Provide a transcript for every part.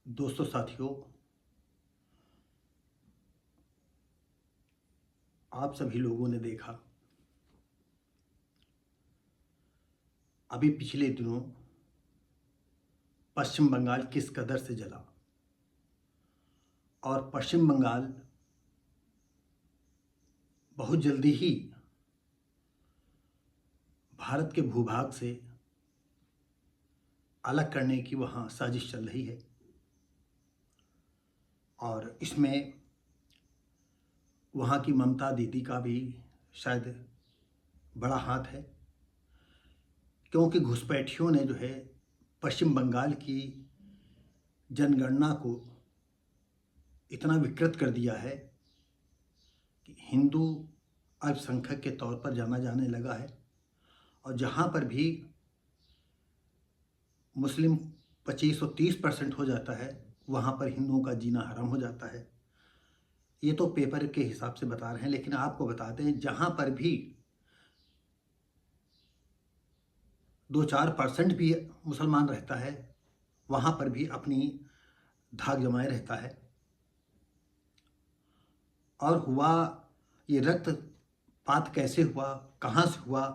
दोस्तों साथियों, आप सभी लोगों ने देखा अभी पिछले दिनों पश्चिम बंगाल किस कदर से जला। और पश्चिम बंगाल बहुत जल्दी ही भारत के भूभाग से अलग करने की वहाँ साजिश चल रही है। और इसमें वहाँ की ममता दीदी का भी शायद बड़ा हाथ है, क्योंकि घुसपैठियों ने जो है पश्चिम बंगाल की जनगणना को इतना विकृत कर दिया है कि हिंदू अल्पसंख्यक के तौर पर जाना जाने लगा है। और जहाँ पर भी मुस्लिम 25 और 30% हो जाता है, वहाँ पर हिंदुओं का जीना हराम हो जाता है। ये तो पेपर के हिसाब से बता रहे हैं, लेकिन आपको बताते हैं जहाँ पर भी 2-4% भी मुसलमान रहता है, वहाँ पर भी अपनी धाक जमाए रहता है। और हुआ ये रक्तपात कैसे हुआ, कहाँ से हुआ,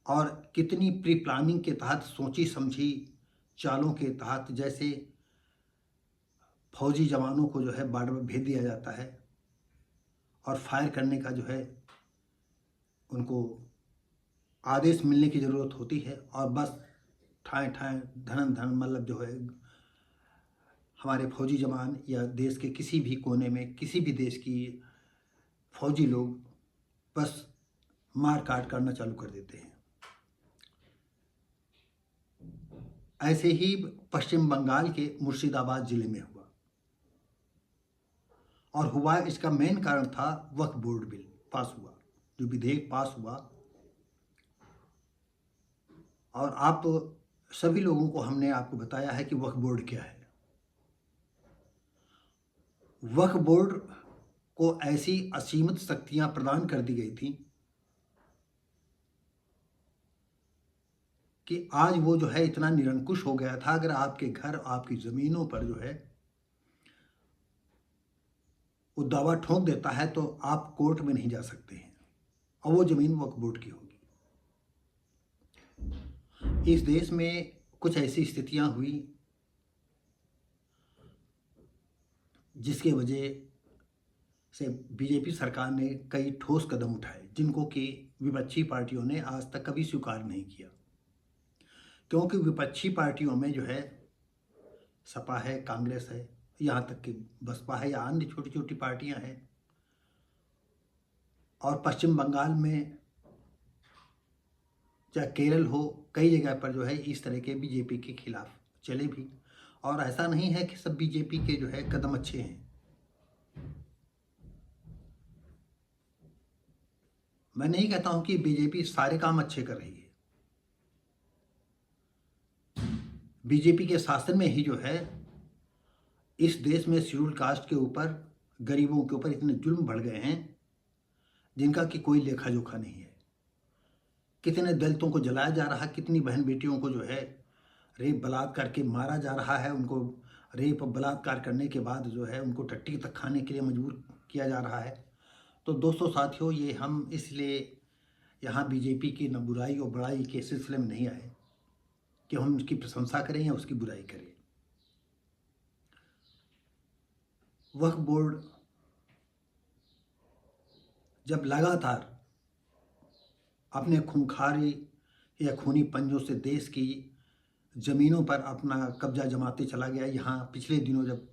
और कितनी प्री प्लानिंग के तहत, सोची समझी चालों के तहत, जैसे फौजी जवानों को जो है बॉर्डर पर भेज दिया जाता है और फायर करने का जो है उनको आदेश मिलने की ज़रूरत होती है, और बस ठाए ठाए धन धन मतलब जो है हमारे फौजी जवान या देश के किसी भी कोने में किसी भी देश की फौजी लोग बस मार काट करना चालू कर देते हैं। ऐसे ही पश्चिम बंगाल के मुर्शिदाबाद ज़िले में हुआ। और हुआ इसका मेन कारण था वक्फ बोर्ड बिल पास हुआ, जो विधेयक पास हुआ। और आप सभी लोगों को हमने आपको बताया है कि वक्फ बोर्ड क्या है। वक्फ बोर्ड को ऐसी असीमित शक्तियां प्रदान कर दी गई थी कि आज वो जो है इतना निरंकुश हो गया था। अगर आपके घर, आपकी ज़मीनों पर जो है वो दावा ठोक देता है तो आप कोर्ट में नहीं जा सकते हैं, और वो ज़मीन वक्फ बोर्ड की होगी। इस देश में कुछ ऐसी स्थितियां हुई जिसके वजह से बीजेपी सरकार ने कई ठोस कदम उठाए, जिनको कि विपक्षी पार्टियों ने आज तक कभी स्वीकार नहीं किया। क्योंकि विपक्षी पार्टियों में जो है सपा है, कांग्रेस है, यहाँ तक कि बसपा है या अन्य छोटी छोटी पार्टियां हैं। और पश्चिम बंगाल में चाहे केरल हो, कई जगह पर जो है इस तरह के बीजेपी के खिलाफ चले भी। और ऐसा नहीं है कि सब बीजेपी के जो है कदम अच्छे हैं। मैं नहीं कहता हूं कि बीजेपी सारे काम अच्छे कर रही है। बीजेपी के शासन में ही जो है इस देश में शेड्यूल कास्ट के ऊपर, गरीबों के ऊपर इतने जुल्म बढ़ गए हैं जिनका कि कोई लेखा जोखा नहीं है। कितने दलितों को जलाया जा रहा है, कितनी बहन बेटियों को जो है रेप बलात्कार करके मारा जा रहा है। उनको रेप बलात्कार करने के बाद जो है उनको टट्टी तक खाने के लिए मजबूर किया जा रहा है। तो दोस्तों साथियों, ये हम इसलिए यहाँ बीजेपी की न बुराई और बड़ाई के सिलसिले में नहीं आए कि हम उसकी प्रशंसा करें या उसकी बुराई करें। वक्फ बोर्ड जब लगातार अपने खूंखारी या खूनी पंजों से देश की ज़मीनों पर अपना कब्जा जमाते चला गया। यहाँ पिछले दिनों जब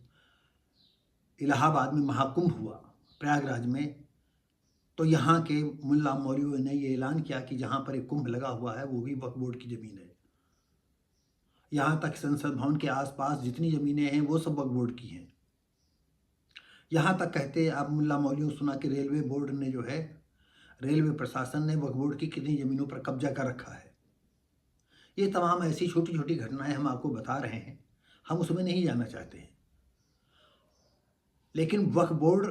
इलाहाबाद में महाकुंभ हुआ, प्रयागराज में, तो यहाँ के मुल्ला मौलवियों ने ये ऐलान किया कि जहाँ पर एक कुंभ लगा हुआ है वो भी वक्फ बोर्ड की ज़मीन है। यहाँ तक संसद भवन के आसपास जितनी ज़मीनें हैं वो सब वक्फ बोर्ड की हैं। यहाँ तक कहते आप मुल्ला मौलवियों सुना कि रेलवे बोर्ड ने जो है, रेलवे प्रशासन ने वक्फ बोर्ड की कितनी ज़मीनों पर कब्जा कर रखा है। ये तमाम ऐसी छोटी छोटी घटनाएं हम आपको बता रहे हैं, हम उसमें नहीं जाना चाहते हैं। लेकिन वक्फ बोर्ड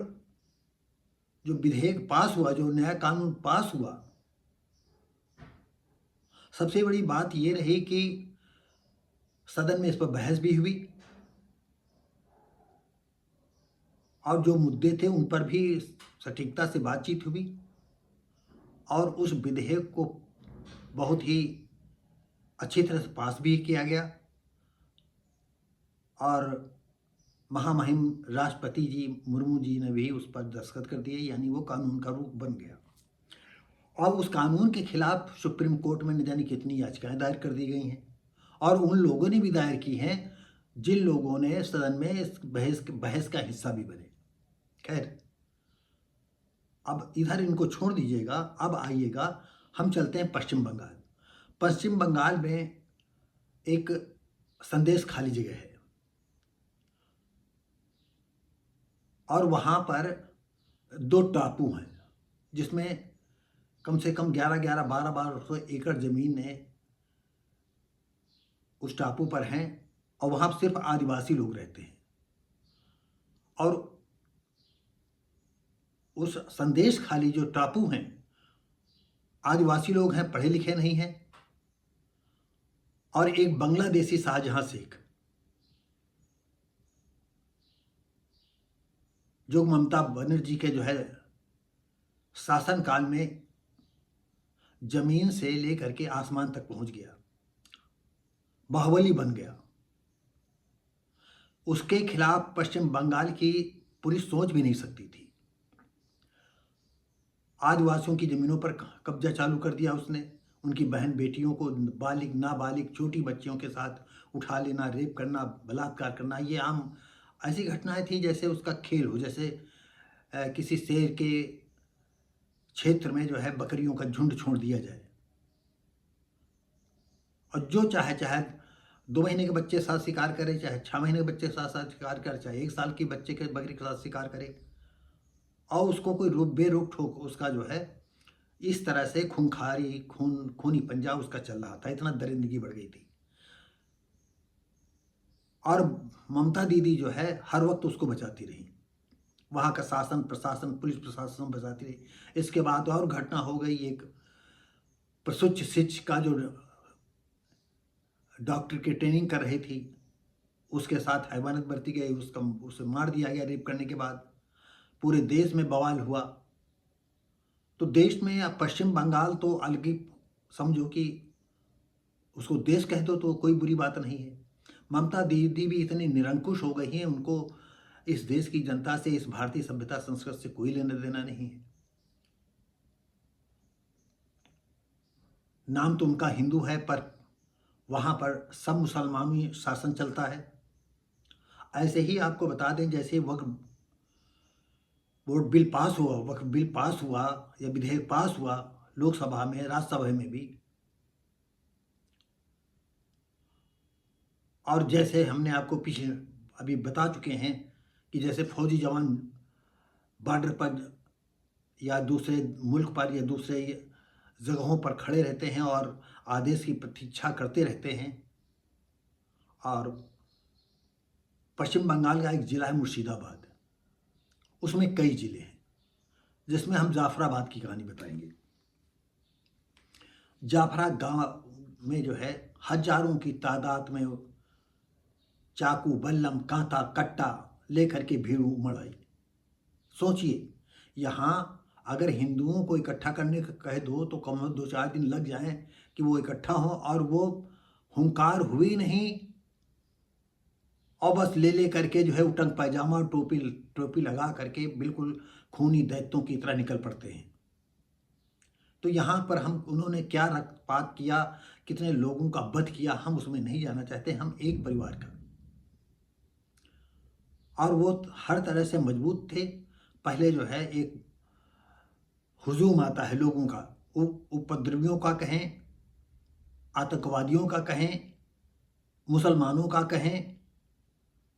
जो विधेयक पास हुआ, जो नया कानून पास हुआ, सबसे बड़ी बात ये रही कि सदन में इस पर बहस भी हुई और जो मुद्दे थे उन पर भी सटीकता से बातचीत हुई और उस विधेयक को बहुत ही अच्छी तरह से पास भी किया गया और महामहिम राष्ट्रपति जी मुर्मू जी ने भी उस पर दस्तखत कर दिए, यानी वो कानून का रूप बन गया। और उस कानून के खिलाफ सुप्रीम कोर्ट में न जाने कितनी याचिकाएं दायर कर दी गई हैं और उन लोगों ने भी दायर की हैं जिन लोगों ने सदन में इस बहस का हिस्सा भी बने। खैर, अब इधर इनको छोड़ दीजिएगा, अब आइएगा हम चलते हैं पश्चिम बंगाल। पश्चिम बंगाल में एक संदेश खाली जगह है और वहाँ पर 2 टापू हैं जिसमें कम से कम 11-11, 12-12 एकड़ ज़मीन ने उस टापू पर हैं और वहाँ सिर्फ आदिवासी लोग रहते हैं। और उस संदेश खाली जो टापू हैं, आदिवासी लोग हैं, पढ़े लिखे नहीं हैं और एक बांग्लादेशी शाहजहां शेख जो ममता बनर्जी के जो है शासनकाल में जमीन से लेकर के आसमान तक पहुंच गया, बाहुबली बन गया। उसके खिलाफ पश्चिम बंगाल की पुलिस सोच भी नहीं सकती थी। आदिवासियों की जमीनों पर कब्जा चालू कर दिया उसने, उनकी बहन बेटियों को बालिग नाबालिग छोटी बच्चियों के साथ उठा लेना, रेप करना, बलात्कार करना, ये आम ऐसी घटनाएं थी जैसे उसका खेल हो, जैसे किसी शेर के क्षेत्र में जो है बकरियों का झुंड छोड़ दिया जाए और जो चाहे 2 महीने के बच्चे के साथ शिकार करे, चाहे 6 महीने के बच्चे के साथ साथ शिकार करे, चाहे 1 साल की बच्चे के बकरी के साथ शिकार करे और उसको कोई बेरोक ठोक उसका जो है इस तरह से खूनी पंजा उसका चल रहा था। इतना दरिंदगी बढ़ गई थी और ममता दीदी जो है हर वक्त उसको बचाती रही, वहाँ का शासन प्रशासन पुलिस प्रशासन बचाती रही। इसके बाद और घटना हो गई, एक प्रसूति शिक्षिका जो डॉक्टर की ट्रेनिंग कर रही थी उसके साथ हैवानियत बरती गई, उसे मार दिया गया रेप करने के बाद। पूरे देश में बवाल हुआ। तो देश में अब पश्चिम बंगाल तो अलग ही समझो कि उसको देश कह दो तो कोई बुरी बात नहीं है। ममता दीदी भी इतनी निरंकुश हो गई हैं, उनको इस देश की जनता से, इस भारतीय सभ्यता संस्कृति से कोई लेना देना नहीं है। नाम तो उनका हिंदू है पर वहाँ पर सब मुसलमानी शासन चलता है। ऐसे ही आपको बता दें, जैसे वक्फ बिल पास हुआ या विधेयक पास हुआ लोकसभा में, राज्यसभा में भी, और जैसे हमने आपको पीछे अभी बता चुके हैं कि जैसे फौजी जवान बॉर्डर पर या दूसरे मुल्क पर या दूसरे जगहों पर खड़े रहते हैं और आदेश की प्रतीक्षा करते रहते हैं। और पश्चिम बंगाल का एक ज़िला है मुर्शिदाबाद, उसमें कई ज़िले हैं जिसमें हम जाफराबाद की कहानी बताएंगे। जाफरा गांव में जो है हजारों की तादाद में चाकू, बल्लम, कांटा, कट्टा लेकर के भीड़ उमड़ आई। सोचिए, यहाँ अगर हिंदुओं को इकट्ठा करने का कह दो तो कम 2-4 दिन लग जाएं कि वो इकट्ठा हो, और वो हुंकार हुई नहीं और बस ले करके जो है उटंग पैजामा टोपी लगा करके बिल्कुल खूनी दैत्यों की तरह निकल पड़ते हैं। तो यहाँ पर उन्होंने क्या रक्तपात किया, कितने लोगों का वध किया, हम उसमें नहीं जाना चाहते। हम एक परिवार का, और वो हर तरह से मजबूत थे। पहले जो है एक हुजूम आता है लोगों का, उपद्रवियों का कहें, आतंकवादियों का कहें, मुसलमानों का कहें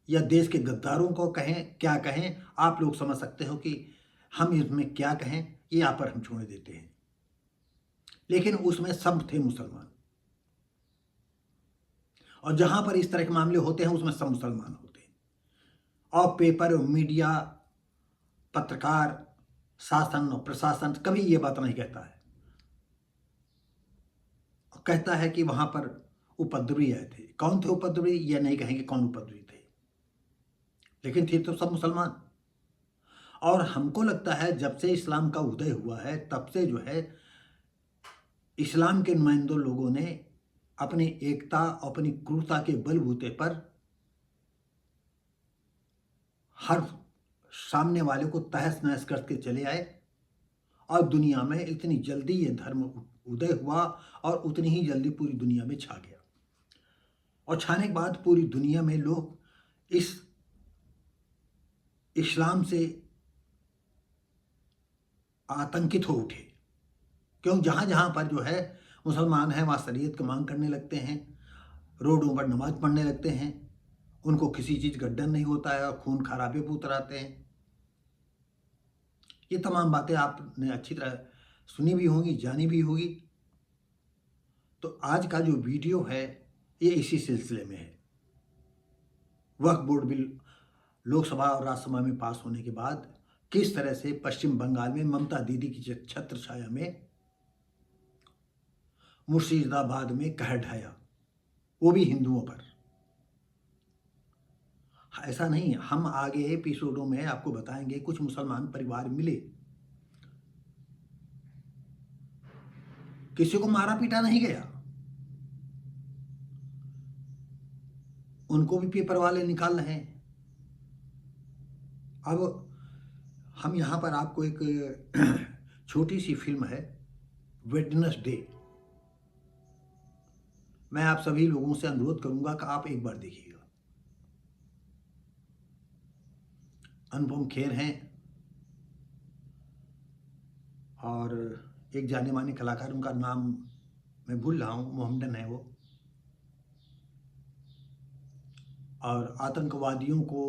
या देश के गद्दारों को कहें, क्या कहें, आप लोग समझ सकते हो कि हम इसमें क्या कहें, ये यहाँ पर हम छोड़ देते हैं। लेकिन उसमें सब थे मुसलमान, और जहाँ पर इस तरह के मामले होते हैं उसमें सब मुसलमान होते हैं। और पेपर, मीडिया, पत्रकार, शासन और प्रशासन कभी ये बात नहीं कहता है, और कहता है कि वहाँ पर उपद्रवी आए थे। कौन थे उपद्रवी, ये नहीं कहेंगे कौन उपद्रवी थे, लेकिन थे तो सब मुसलमान। और हमको लगता है जब से इस्लाम का उदय हुआ है तब से जो है इस्लाम के नुमाइंदों लोगों ने अपनी एकता, अपनी क्रूरता के बलबूते पर हर सामने वाले को तहस नहस करके चले आए और दुनिया में इतनी जल्दी ये धर्म उदय हुआ और उतनी ही जल्दी पूरी दुनिया में छा गया। और छाने के बाद पूरी दुनिया में लोग इस इस्लाम से आतंकित हो उठे, क्योंकि जहाँ जहाँ पर जो है मुसलमान हैं वहाँ शरीयत की मांग करने लगते हैं, रोडों पर नमाज पढ़ने लगते हैं, उनको किसी चीज़ का डर नहीं होता है और खून खराबे पे उतर आते हैं। ये तमाम बातें आपने अच्छी तरह सुनी भी होंगी, जानी भी होगी। तो आज का जो वीडियो है ये इसी सिलसिले में है। वक्फ बोर्ड बिल लोकसभा और राज्यसभा में पास होने के बाद किस तरह से पश्चिम बंगाल में ममता दीदी की छत्र छाया में मुर्शिदाबाद में कहर ढाया, वो भी हिंदुओं पर। ऐसा नहीं, हम आगे एपिसोडों में आपको बताएंगे कुछ मुसलमान परिवार मिले, किसी को मारा पीटा नहीं गया, उनको भी पेपर वाले निकाल रहे हैं। अब हम यहाँ पर आपको एक छोटी सी फिल्म है वेडनेसडे, मैं आप सभी लोगों से अनुरोध करूंगा कि आप एक बार देखिएगा। अनुपम खेर हैं और एक जाने माने कलाकार, उनका नाम मैं भूल रहा हूँ, मोहम्मदन है वो। और आतंकवादियों को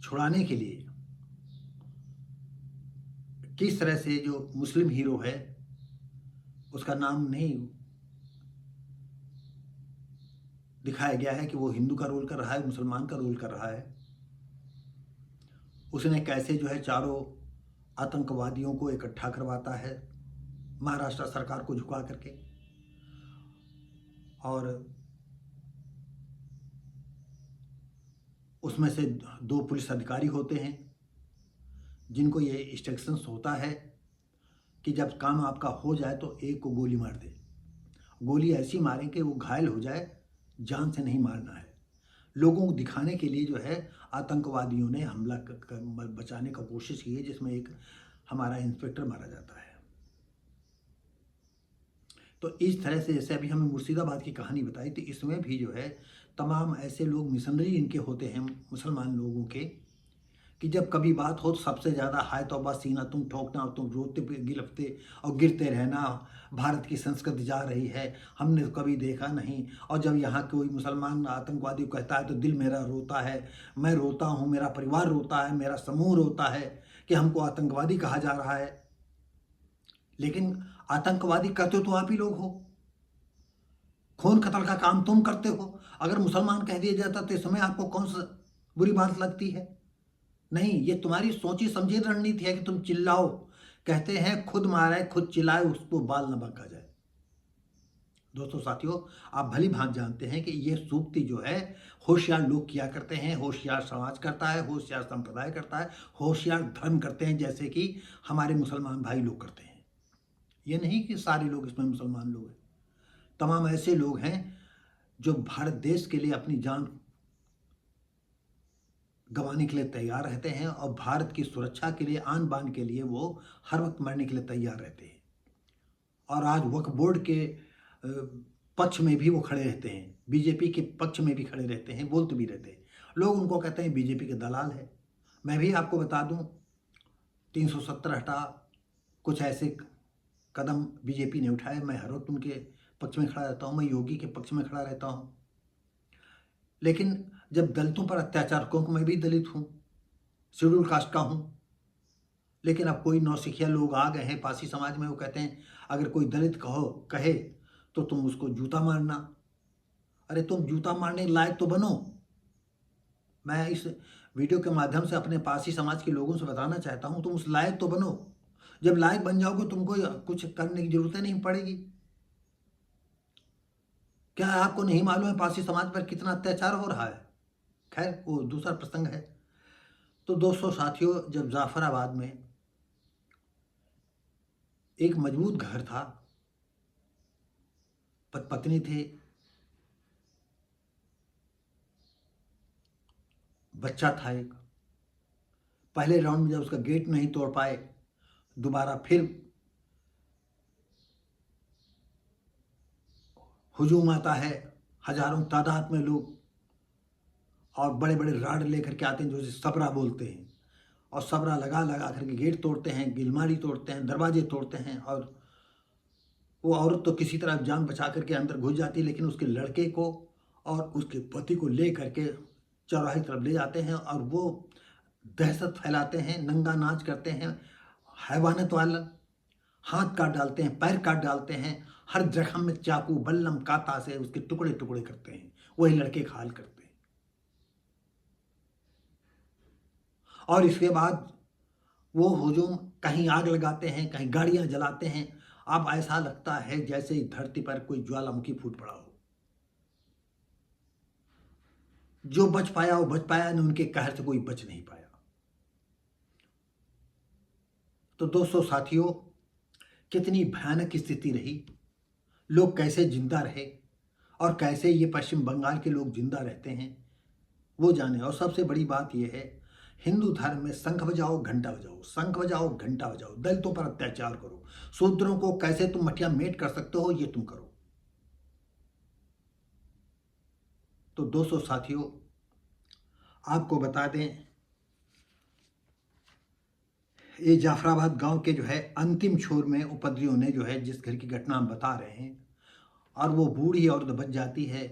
छुड़ाने के लिए किस तरह से जो मुस्लिम हीरो है, उसका नाम नहीं दिखाया गया है कि वो हिंदू का रोल कर रहा है, मुसलमान का रोल कर रहा है, उसने कैसे जो है चारों आतंकवादियों को इकट्ठा करवाता है महाराष्ट्र सरकार को झुका करके। और उसमें से 2 पुलिस अधिकारी होते हैं जिनको ये इंस्ट्रक्शंस होता है कि जब काम आपका हो जाए तो एक को गोली मार दे। गोली ऐसी मारें कि वो घायल हो जाए, जान से नहीं मारना है। लोगों को दिखाने के लिए जो है आतंकवादियों ने हमला बचाने का कोशिश की है, जिसमें एक हमारा इंस्पेक्टर मारा जाता है। तो इस तरह से जैसे अभी हमें मुर्शिदाबाद की कहानी बताई, तो इसमें भी जो है तमाम ऐसे लोग मिशनरी इनके होते हैं मुसलमान लोगों के, कि जब कभी बात हो तो सबसे ज़्यादा हाय तौबा सीना तुम ठोकना और तुम रोते गिलफ्ते और गिरते रहना, भारत की संस्कृति जा रही है, हमने तो कभी देखा नहीं। और जब यहाँ कोई मुसलमान आतंकवादी कहता है तो दिल मेरा रोता है, मैं रोता हूँ, मेरा परिवार रोता है, मेरा समूह रोता है कि हमको आतंकवादी कहा जा रहा है। लेकिन आतंकवादी कहते तो आप ही लोग हो, खून कत्ल का काम तुम करते हो। अगर मुसलमान कह दिया जाता तो इस समय आपको कौन सा बुरी बात लगती है? नहीं, ये तुम्हारी सोची समझी रणनीति है कि तुम चिल्लाओ। कहते हैं खुद मारे खुद चिल्लाए उसको बाल न बका जाए। दोस्तों साथियों, आप भली भांति जानते हैं कि ये सूक्ति जो है होशियार लोग किया करते हैं, होशियार समाज करता है, होशियार संप्रदाय करता है, होशियार धर्म करते हैं, जैसे कि हमारे मुसलमान भाई लोग करते हैं। ये नहीं कि सारे लोग इसमें मुसलमान लोग हैं, तमाम ऐसे लोग हैं जो भारत देश के लिए अपनी जान गंवाने के लिए तैयार रहते हैं और भारत की सुरक्षा के लिए, आन बान के लिए वो हर वक्त मरने के लिए तैयार रहते हैं। और आज वक्फ बोर्ड के पक्ष में भी वो खड़े रहते हैं, बीजेपी के पक्ष में भी खड़े रहते हैं, बोलते भी रहते हैं। लोग उनको कहते हैं बीजेपी के दलाल है। मैं भी आपको बता दूं, 370 हटा, कुछ ऐसे कदम बीजेपी ने उठाए। मैं हर वक्त उनके पक्ष में खड़ा रहता हूँ, मैं योगी के पक्ष में खड़ा रहता हूँ। लेकिन जब दलितों पर अत्याचार, क्योंकि मैं भी दलित हूँ, शेड्यूल कास्ट का हूँ, लेकिन अब कोई नौसिखिया लोग आ गए हैं पासी समाज में, वो कहते हैं अगर कोई दलित कहे तो तुम उसको जूता मारना। अरे तुम जूता मारने लायक तो बनो। मैं इस वीडियो के माध्यम से अपने पासी समाज के लोगों से बताना चाहता हूँ, तुम उस लायक तो बनो। जब लायक बन जाओगे तुमको कुछ करने की जरूरत नहीं पड़ेगी। क्या आपको नहीं मालूम है पासी समाज पर कितना अत्याचार हो रहा है? खैर वो दूसरा प्रसंग है। तो दोस्तों साथियों, जब जाफराबाद में एक मजबूत घर था, पत्नी थे, बच्चा था एक। पहले राउंड में जब उसका गेट नहीं तोड़ पाए, दोबारा फिर हुजूम आता है, हजारों तादाद में लोग, और बड़े बड़े राड लेकर के आते हैं, जो सबरा बोलते हैं, और सबरा लगा लगा करके गेट तोड़ते हैं, गिलमारी तोड़ते हैं, दरवाजे तोड़ते हैं। और वो औरत तो किसी तरह जान बचा करके अंदर घुस जाती है, लेकिन उसके लड़के को और उसके पति को ले करके चौराहे की तरफ ले जाते हैं, और वो दहशत फैलाते हैं, नंगा नाच करते हैं, हैवानत वाला, हाथ काट डालते हैं, पैर काट डालते हैं, हर जख्म में चाकू बल्लम कांटा से उसके टुकड़े टुकड़े करते हैं। वही लड़के का हाल करते हैं। और इसके बाद वो हुजूम कहीं आग लगाते हैं, कहीं गाड़ियां जलाते हैं। अब ऐसा लगता है जैसे ही धरती पर कोई ज्वालामुखी फूट पड़ा हो। जो बच पाया वो बच पाया, नहीं उनके कहर से कोई बच नहीं पाया। तो दोस्तों साथियों, कितनी भयानक स्थिति रही, लोग कैसे जिंदा रहे, और कैसे ये पश्चिम बंगाल के लोग जिंदा रहते हैं, वो जाने। और सबसे बड़ी बात यह है, हिंदू धर्म में शंख बजाओ घंटा बजाओ, शंख बजाओ घंटा बजाओ, दलितों पर अत्याचार करो, शूद्रों को कैसे तुम मटिया मेट कर सकते हो, ये तुम करो। तो दोस्तों साथियों, आपको बता दें, ये जाफराबाद गांव के जो है अंतिम छोर में उपद्रवियों ने जो है, जिस घर की घटना हम बता रहे हैं, और वो बूढ़ी औरत बच जाती है,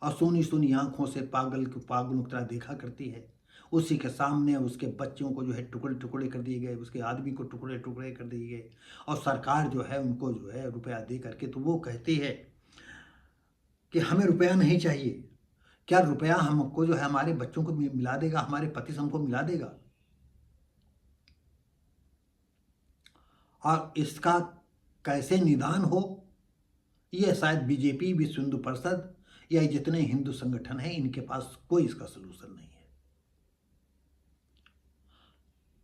और सोनी सोनी आंखों से पागलों की तरह देखा करती है। उसी के सामने उसके बच्चों को जो है टुकड़े टुकड़े कर दिए गए, उसके आदमी को टुकड़े टुकड़े कर दिए गए, और सरकार जो है उनको जो है रुपया दे करके, तो वो कहती है कि हमें रुपया नहीं चाहिए। क्या रुपया हमको जो है हमारे बच्चों को मिला देगा, हमारे पति से हमको मिला देगा? और इसका कैसे निदान हो, यह शायद बीजेपी, विश्व हिंदू परिषद, या जितने हिंदू संगठन हैं, इनके पास कोई इसका सलूशन नहीं है।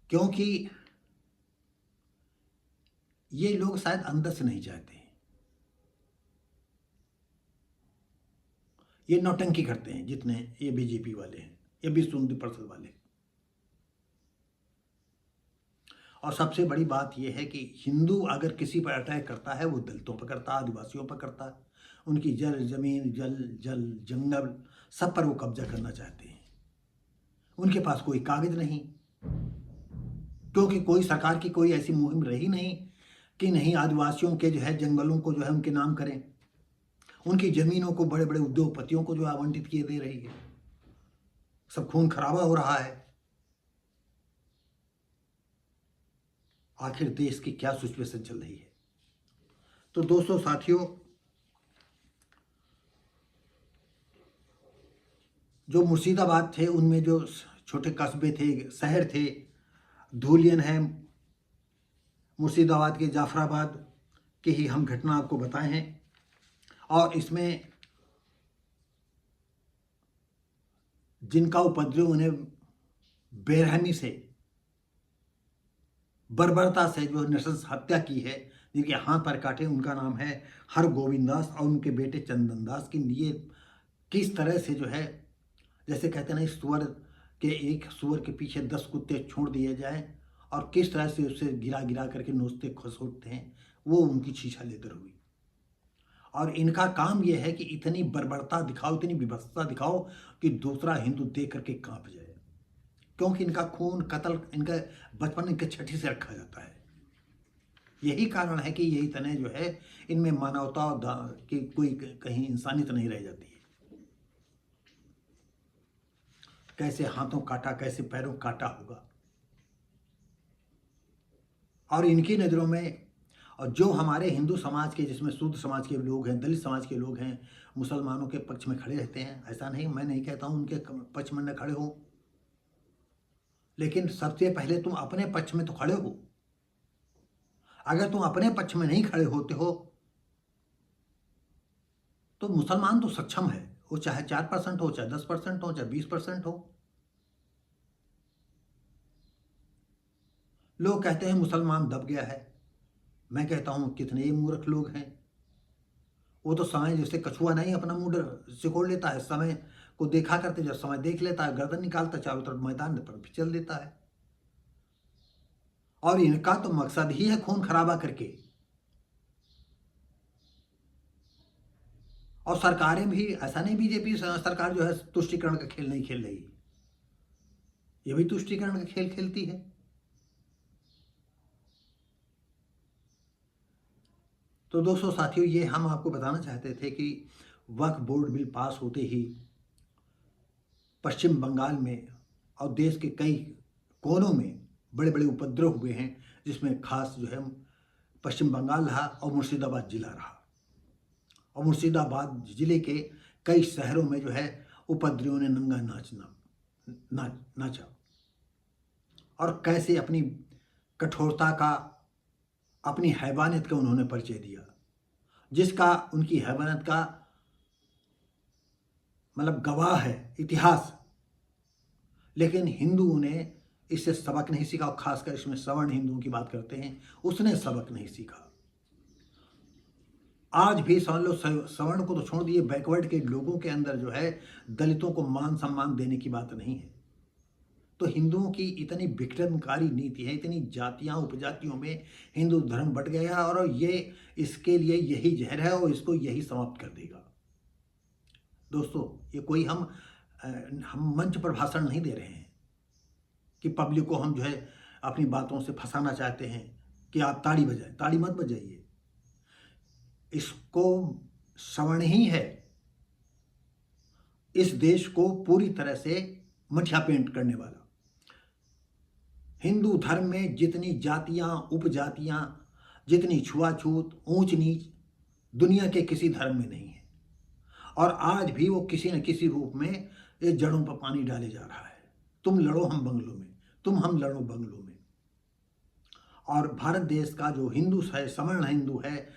क्योंकि ये लोग शायद अंदर से नहीं चाहते हैं, ये नौटंकी करते हैं जितने ये बीजेपी वाले हैं, ये विश्व हिंदू परिषद वाले। और सबसे बड़ी बात यह है कि हिंदू अगर किसी पर अटैक करता है, वो दलितों पर करता है, आदिवासियों पर करता है, उनकी जमीन जल जंगल सब पर वो कब्जा करना चाहते हैं। उनके पास कोई कागज नहीं, क्योंकि कोई सरकार की कोई ऐसी मुहिम रही नहीं कि नहीं आदिवासियों के जो है जंगलों को जो है उनके नाम करें, उनकी जमीनों को बड़े बड़े उद्योगपतियों को जो आवंटित किए दे रही है। सब खून खराबा हो रहा है। आखिर देश की क्या सिचुएशन चल रही है? तो दोस्तों साथियों, जो मुर्शिदाबाद थे, उनमें जो छोटे कस्बे थे, शहर थे, धुलियन है, मुर्शिदाबाद के जाफराबाद की ही हम घटना आपको बताए हैं। और इसमें जिनका उपद्रव उन्हें बेरहमी से, बर्बरता से जो नृशंस हत्या की है, जिनके हाथ पर काटे, उनका नाम है हरगोविंद दास और उनके बेटे चंदन दास। की ये किस तरह से जो है, जैसे कहते हैं ना, सुअर के एक सुअर के पीछे 10 कुत्ते छोड़ दिए जाए, और किस तरह से उसे गिरा गिरा करके नोचते खसोटते हैं, वो उनकी छीछा लेकर हुई। और इनका काम यह है कि इतनी बर्बरता दिखाओ, इतनी विभत्सता दिखाओ कि दूसरा हिंदू देख करके कांप जाए। क्योंकि इनका खून कत्ल इनका बचपन इनके छठी से रखा जाता है। यही कारण है कि यही तने जो है, इनमें मानवता की कोई कहीं इंसानियत नहीं रह जाती है। कैसे हाथों काटा, कैसे पैरों काटा होगा। और इनकी नज़रों में, और जो हमारे हिंदू समाज के, जिसमें शूद्र समाज के लोग हैं, दलित समाज के लोग हैं, मुसलमानों के पक्ष में खड़े रहते हैं। ऐसा नहीं, मैं नहीं कहता हूँ उनके पक्ष में न खड़े हो, लेकिन सबसे पहले तुम अपने पक्ष में तो खड़े हो। अगर तुम अपने पक्ष में नहीं खड़े होते हो, तो मुसलमान तो सक्षम है, वो चाहे 4% हो, चाहे 10% हो, चाहे 20% हो। लोग कहते हैं मुसलमान दब गया है। मैं कहता हूँ कितने मूर्ख लोग हैं। वो तो समय जैसे कछुआ नहीं अपना मुंह सिकोड़ लेता है, समय को देखा करते, जब समय देख लेता है गर्दन निकालता चारों तरफ मैदान पर फिचल देता है। और इनका तो मकसद ही है खून खराबा करके। और सरकारें भी, ऐसा नहीं बीजेपी सरकार जो है तुष्टीकरण का खेल नहीं खेल रही, ये भी तुष्टीकरण का खेल खेलती है। तो दोस्तों साथियों, ये हम आपको बताना चाहते थे कि वक्फ बोर्ड बिल पास होते ही पश्चिम बंगाल में और देश के कई कोनों में बड़े बड़े उपद्रव हुए हैं, जिसमें खास जो है पश्चिम बंगाल रहा और मुर्शिदाबाद जिला रहा। और मुर्शिदाबाद जिले के कई शहरों में जो है उपद्रवियों ने नंगा नाचा और कैसे अपनी कठोरता का, अपनी हैवानियत का उन्होंने परिचय दिया, जिसका उनकी हैवानियत का मतलब गवाह है इतिहास। लेकिन हिंदुओं ने इससे सबक नहीं सीखा, और खासकर इसमें सवर्ण हिंदुओं की बात करते हैं, उसने सबक नहीं सीखा। आज भी समझ लो, सवर्ण को तो छोड़ दिए, बैकवर्ड के लोगों के अंदर जो है दलितों को मान सम्मान देने की बात नहीं है। तो हिंदुओं की इतनी विघटनकारी नीति है, इतनी जातियां उपजातियों में हिंदू धर्म बट गया, और ये इसके लिए यही जहर है और इसको यही समाप्त कर देगा। दोस्तों, ये कोई हम मंच पर भाषण नहीं दे रहे हैं कि पब्लिक को हम जो है अपनी बातों से फंसाना चाहते हैं कि आप ताड़ी बजाएं। ताड़ी मत बजाइए। इसको सवर्ण ही है इस देश को पूरी तरह से मठिया पेंट करने वाला। हिंदू धर्म में जितनी जातियां उपजातियां, जितनी छुआछूत ऊंच नीच दुनिया के किसी धर्म में नहीं है। और आज भी वो किसी न किसी रूप में ये जड़ों पर पानी डाले जा रहा है। तुम लड़ो हम बंगलों में, तुम हम लड़ो बंगलों में। और भारत देश का जो हिंदू है, सवर्ण हिंदू है,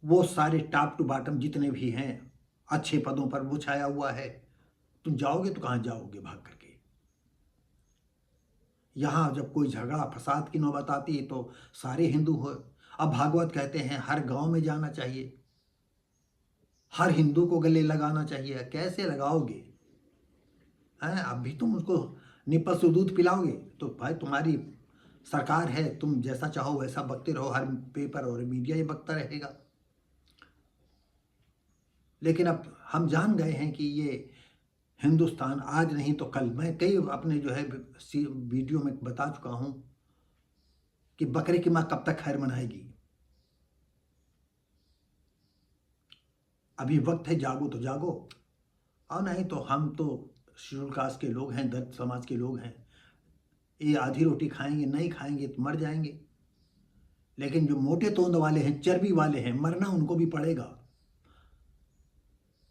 वो सारे टॉप टू बॉटम जितने भी हैं अच्छे पदों पर वो छाया हुआ है। तुम जाओगे तो कहाँ जाओगे भाग करके। यहाँ जब कोई झगड़ा फसाद की नौबत आती है तो सारे हिंदू हो। अब भागवत कहते हैं हर गांव में जाना चाहिए, हर हिंदू को गले लगाना चाहिए। कैसे लगाओगे? हैं, अब भी तुम उसको निप्पल से दूध पिलाओगे तो भाई तुम्हारी सरकार है, तुम जैसा चाहो वैसा बकते रहो, हर पेपर और मीडिया ये बकता रहेगा। लेकिन अब हम जान गए हैं कि ये हिंदुस्तान आज नहीं तो कल, मैं कई अपने जो है वीडियो में बता चुका हूं कि बकरे की माँ कब तक खैर मनाएगी। अभी वक्त है, जागो तो जागो, और नहीं तो हम तो शेड्यूल कास्ट के लोग हैं, दलित समाज के लोग हैं, ये आधी रोटी खाएंगे, नहीं खाएंगे तो मर जाएंगे। लेकिन जो मोटे तोंद वाले हैं, चर्बी वाले हैं, मरना उनको भी पड़ेगा।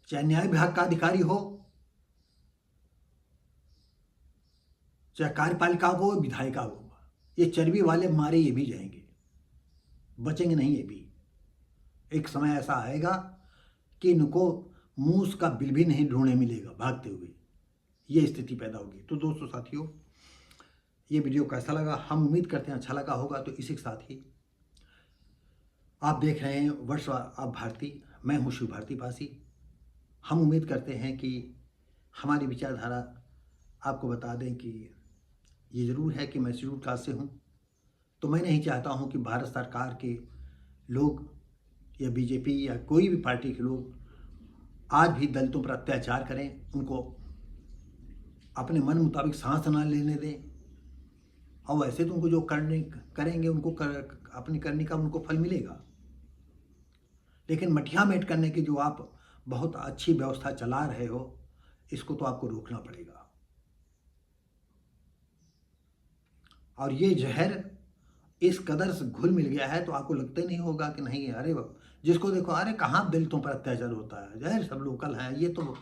चाहे न्याय विभाग का अधिकारी हो, चाहे कार्यपालिका हो, विधायिका हो, ये चर्बी वाले मारे ये भी जाएंगे, बचेंगे नहीं ये भी। एक समय ऐसा आएगा कि इनको मूस का बिल भी नहीं ढूंढने मिलेगा भागते हुए, ये स्थिति पैदा होगी। तो दोस्तों साथियों, ये वीडियो कैसा लगा? हम उम्मीद करते हैं अच्छा लगा होगा। तो इसी के साथ ही आप देख रहे हैं वर्ष आप भारती, मैं हूँ शिव भारती पासी। हम उम्मीद करते हैं कि हमारी विचारधारा आपको बता दें कि ये ज़रूर है कि मैं शेड्यूल कास्ट से हूँ, तो मैं नहीं चाहता हूँ कि भारत सरकार के लोग या बीजेपी या कोई भी पार्टी के लोग आज भी दलितों पर अत्याचार करें, उनको अपने मन मुताबिक सांस ना लेने दें। और वैसे तो उनको जो करेंगे उनको अपनी करने का उनको फल मिलेगा। लेकिन मठिया मेट करने की जो आप बहुत अच्छी व्यवस्था चला रहे हो, इसको तो आपको रोकना पड़ेगा। और ये जहर इस कदर से घुल मिल गया है तो आपको लगता ही नहीं होगा कि नहीं, अरे जिसको देखो अरे कहाँ दलितों पर अत्याचार होता है, जहर सब लोकल हैं, ये तो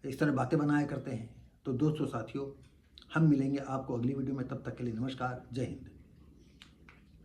इस तरह बातें बनाया करते हैं। तो दोस्तों साथियों, हम मिलेंगे आपको अगली वीडियो में, तब तक के लिए नमस्कार, जय हिंद।